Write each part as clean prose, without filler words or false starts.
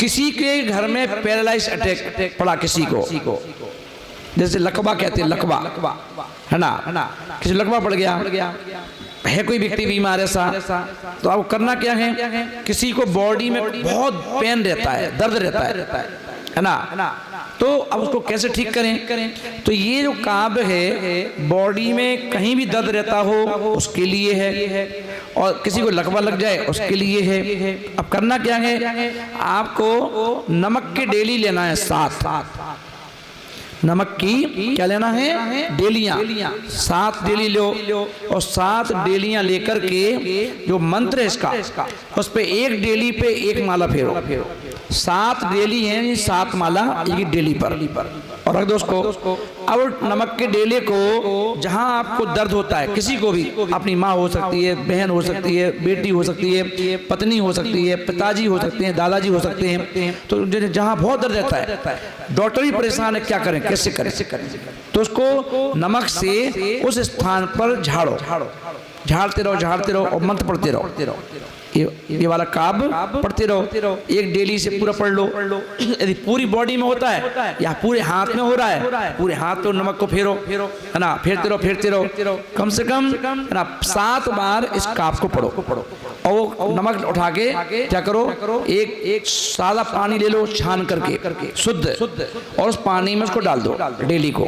किसी के घर में पैरालाइज अटैक पड़ा किसी को, जैसे लकवा कहते हैं, लकवा है ना, किसी लकवा पड़ गया है, कोई व्यक्ति बीमार ऐसा, तो अब करना क्या है, किसी को बॉडी में बहुत पेन रहता है, दर्द रहता है ना, तो अब उसको कैसे ठीक करें। तो ये जो काब है बॉडी में कहीं भी दर्द रहता हो उसके लिए है, और किसी को लकवा लग जाए उसके लिए है। अब करना क्या है, आपको नमक के डेली लेना है 7 नमक की क्या लेना है, डेलियां 7 डेली लो, और 7 डेलियां लेकर के जो मंत्र है इसका, उस पे एक डेली पे एक माला फेरो। 7 डेली हैं, 7 माला एक डेली पर, और रख दो उसको। अब नमक के डेले को जहां आपको दर्द होता है, किसी को भी, अपनी माँ हो सकती है, बहन हो सकती है, बेटी हो सकती है, पत्नी हो सकती है, पिताजी हो सकते हैं, दादाजी हो सकते हैं, तो जहां बहुत दर्द रहता है, डॉक्टर भी परेशान है क्या करें, कैसे करें, तो उसको नमक से उस स्थान पर झाड़ते रहो और मंत्र पढ़ते रहो। ये वाला काब पढ़ते रहो, एक डेली से पूरा पढ़ लो। यदि पूरी बॉडी में होता है या पूरे हाथ में हो रहा है, पूरे हाथ तो नमक को फेरो है ना, फेरते रहो कम से कम है ना 7 बार इस काब को पढ़ो। और वो नमक उठा के क्या करो, एक सादा पानी ले लो छान करके शुद्ध, और उस पानी में उसको डाल दो डेली को।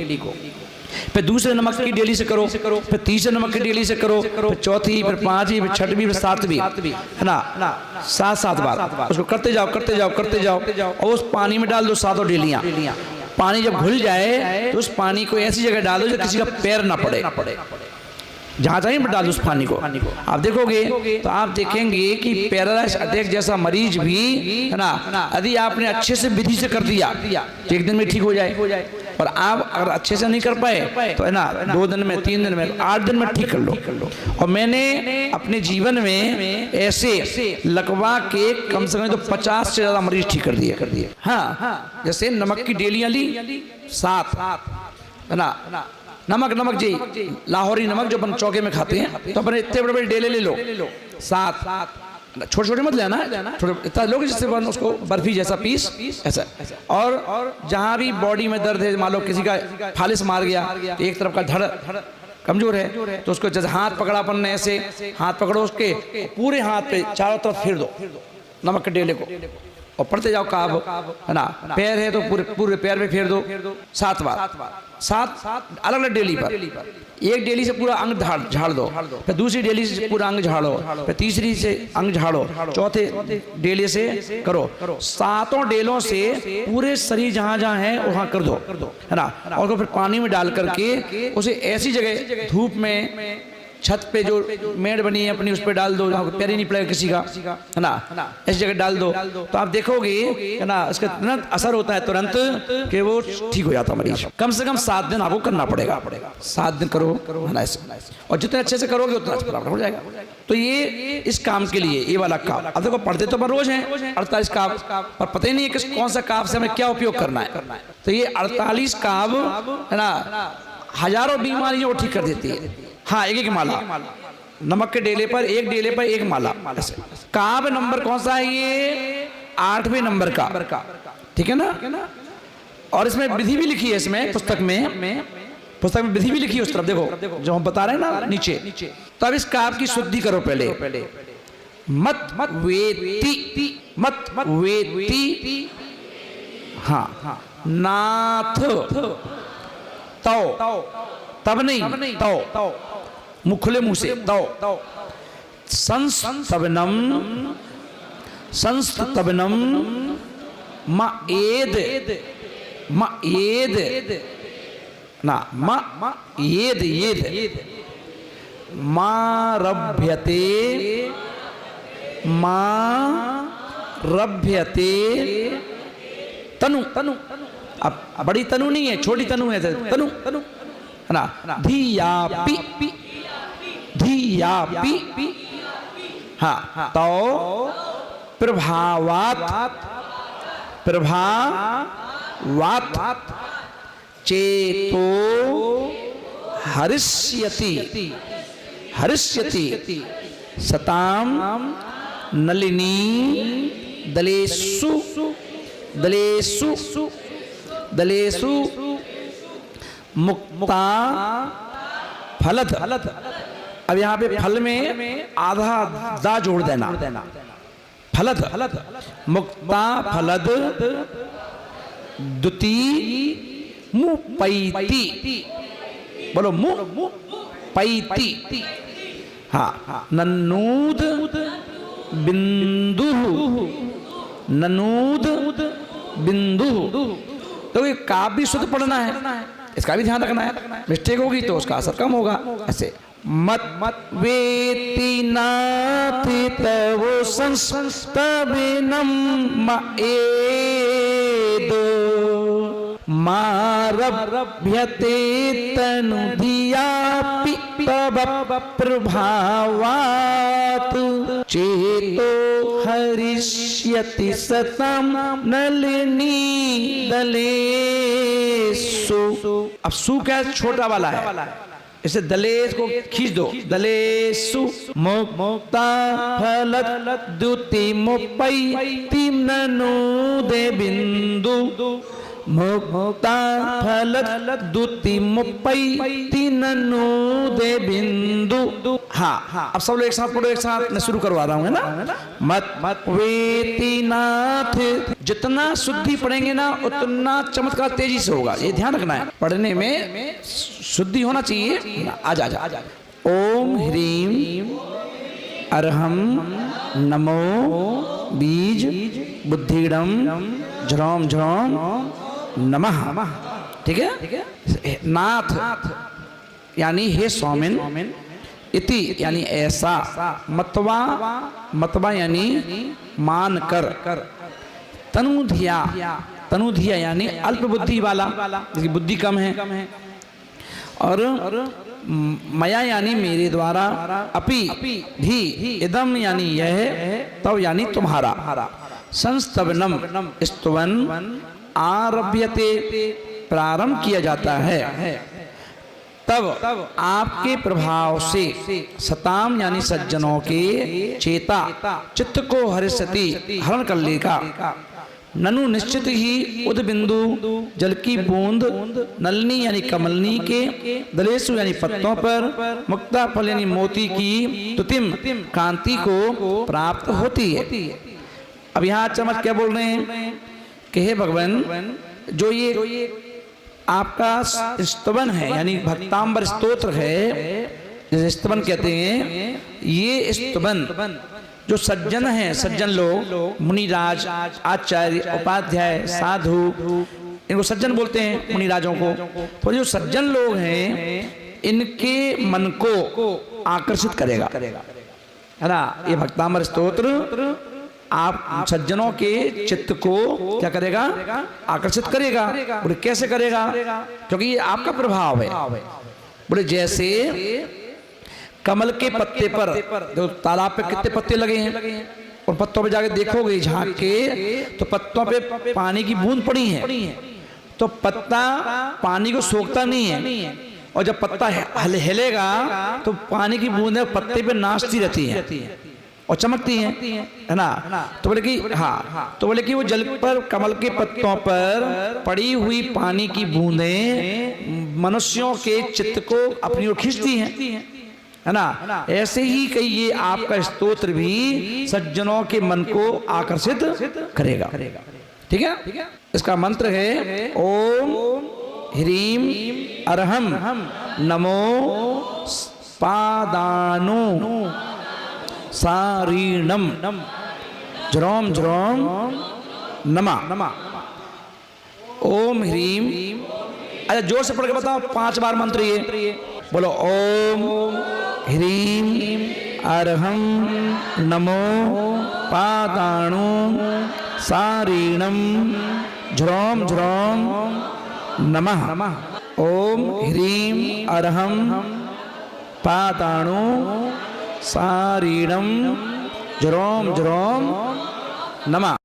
फिर दूसरे नमक की डेली से करो, फिर तीसरे नमक की डेली से करो, फिर चौथी, फिर 5वीं, फिर 6वीं, फिर 7वीं है ना, 7 बार उसको करते जाओ, और उस पानी में डाल दो 7 डेलियां। पानी जब घुल जाए तो उस पानी को ऐसी जगह डालो जो किसी का पैर ना पड़े, जहां चाहिए डाल दो उस पानी को। आप देखोगे तो आप देखेंगे कि पैरालाइज अटैक जैसा मरीज भी है ना, यदि आपने अच्छे से विधि से कर दिया तो एक दिन में ठीक हो जाए, और आप अगर अच्छे से नहीं कर पाए तो है ना 2 दिन में, 3 दिन में, 8 दिन में ठीक कर लो। और मैंने अपने जीवन में ऐसे लकवा के कम से कम तो 50 से ज्यादा मरीज ठीक कर दिए। हाँ, जैसे नमक की डेलियां ली 7 है ना, नमक जी लाहौरी नमक जो अपन चौके में खाते हैं, तो अपने इतने बड़े डेले ले लो 7, छोटे मत लेना, इतना लोग जिससे उसको बर्फी जैसा पीस ऐसा। और जहां भी बॉडी में दर्द है, मान लो किसी का फालिस मार गया, एक तरफ का धड़ कमजोर है, तो उसको जैसे हाथ पकड़ा अपन ने, ऐसे हाथ पकड़ो उसके पूरे हाथ पे चारों तरफ फेर दो नमक के डेले को, और पढ़ते जाओ काब है ना। पैर है तो पूरे पैर में फेर दो 7 बार, 7 अलग डेली पर। एक डेली से पूरा अंग झाड़ दो, फिर दूसरी डेली से पूरा अंग झाड़ो, फिर तीसरी से अंग झाड़ो, चौथे डेली से करो। 7 डेलों से पूरे शरीर जहां है वहां कर दो है ना, और फिर पानी में डाल करके उसे ऐसी जगह धूप में, छत पे जो मेड़ बनी है अपनी, उस पे डाल दो जहाँ पैर ही नहीं पड़ेगा किसी का है ना, ऐसी जगह डाल दो। तो आप देखोगे है ना इसका तुरंत असर होता है, तुरंत कि वो ठीक हो जाता मरीज। कम से कम 7 दिन आपको करना पड़ेगा, 7 दिन करो है ना, और जितने अच्छे से करोगे उतना अच्छा हो जाएगा। तो ये इस काम के लिए ये वाला काम। अब देखो पढ़ते तो अपन रोज हैं 48 काब, पर पता ही नहीं है कि कौन सा काब से हमें क्या उपयोग करना है। तो ये 48 काब है ना हजारों बीमारियों को ठीक कर देती है। हाँ, एक माला नमक के डेले पर, एक डेले पर एक माला। काब नंबर कौन सा है, ये 8वें नंबर का, ठीक है ना। और इसमें विधि भी लिखी है, इसमें पुस्तक में विधि भी लिखी है उस तरफ देखो जो हम बता रहे हैं ना नीचे। तो अब इस काब की शुद्धि करो पहले। मत वेती हाँ, नाथ तब नहीं तो मुखले मुंह से तो संस्तवनम माएद ना येद रभ्यते तनु। अब बड़ी तनु नहीं है, छोटी तनु है, तनु है ना। धियापि हाँ, तो प्रभावात चेतो हरिष्यति सताम नलिनी दलेषु दलेषु दलेषु मुक्ता फलत। अब यहाँ पे फल में आधा दा जोड़ देना, फलत मुक्ता फलद द्युति मुपैति। बोलो मुपैति। हाँ, ननूद बिंदु, ननूद बिंदु। तो ये काव्य भी शुद्ध पढ़ना है, इसका भी ध्यान रखना है, मिस्टेक होगी तो उसका असर कम होगा। ऐसे मत वेति नाथ तव संस्तविनम एदो मारभ्यते तनुधियापि तव प्रभावात् चेतो हरिष्यति सतम नलिनी दलेषु। अब सु क्या छोटा वाला है, इसे दलेश को खींच दो, दलेषु मुक्ता फलत द्युति मुपैति ननूदे बिंदु। मुक्ता फलत द्युति मुपैति ननूदे बिंदु। हाँ, अब सब लोग एक साथ पढ़ो, एक साथ मैं शुरू करवा रहा हूँ, है ना। मत वेति नाथ, जितना शुद्धि पढ़ेंगे ना उतना चमत्कार तेजी से होगा, ये ध्यान रखना है। पढ़ने में शुद्धि होना चाहिए। आजा आजा। ओम ह्रीम अरहम नमो बीज बुद्धिडम झ्रौम झ्रौम नमः। ठीक है। नाथ यानी हे स्वामिन, इति यानी ऐसा, मतवा मतवा यानी मान कर, तनुधिया तनुधिया यानी अल्प बुद्धि वाला, जिसकी बुद्धि कम है, और मया यानी मेरे द्वारा, अपि भी इदम यानी यह, तव यानी तुम्हारा, संस्तवनम स्तवन आरभ्यते प्रारंभ किया जाता है, तब आपके प्रभाव से सताम यानी सज्जनों के चेता चित्त को हरिष्यति हरण कर लेगा। ननु निश्चित ही उद बिंदु जल की बूंद, नलनी यानी कमलनी के, दलेषु यानी पत्तों पर, मुक्ता फल यानी मोती की तुतिम कांति को प्राप्त होती है। अब यहाँ चमक क्या बोल रहे हैं कि हे भगवान, जो ये आपका स्तवन है यानी भक्तांबर स्तोत्र है, जिसे स्तवन कहते हैं, ये स्तवन जो सज्जन हैं, सज्जन लोग, मुनिराज, आचार्य, उपाध्याय, साधु, इनको सज्जन बोलते हैं, मुनिराजों को। तो जो सज्जन लोग हैं इनके मन को आकर्षित करेगा, है ना। ये भक्तांबर स्तोत्र आप सज्जनों के चित्त को क्या करेगा, आकर्षित करेगा। बोले कैसे करेगा, क्योंकि ये आपका प्रभाव है। बोले जैसे कमल के पत्ते पर, जो तालाब पे कितने पत्ते लगे हैं, और पत्तों पे जाके देखोगे झांक के तो पत्तों पे पानी की बूंद पड़ी है, तो पत्ता पानी को सोखता नहीं है, और जब पत्ता हिलेगा तो पानी की बूंदें पत्ते पे नाचती रहती हैं और चमकती हैं, है ना। तो बोले कि हाँ, तो बोले कि वो जल पर, कमल के पत्तों पर पड़ी हुई पानी की बूंदें मनुष्यों के चित्त को अपनी ओर खींचती हैं, है ना। ऐसे ही कई ये आपका स्तोत्र भी सज्जनों के मन को आकर्षित करेगा। ठीक है। इसका मंत्र है ओम ह्रीम अरहम नमो पादानु सारीणम झ्रौम झ्रौम नमः। ओम ह्रीम, अच्छा जोर से पढ़ के बताओ 5 बार मंत्र ये बोलो। ओम ह्रीम अरहम नमो पादानु सारीणम झ्रौम झ्रौम नमः। ओम ह्रीम अरहम पादानु सारीणम झ्रौम झ्रौम नमः।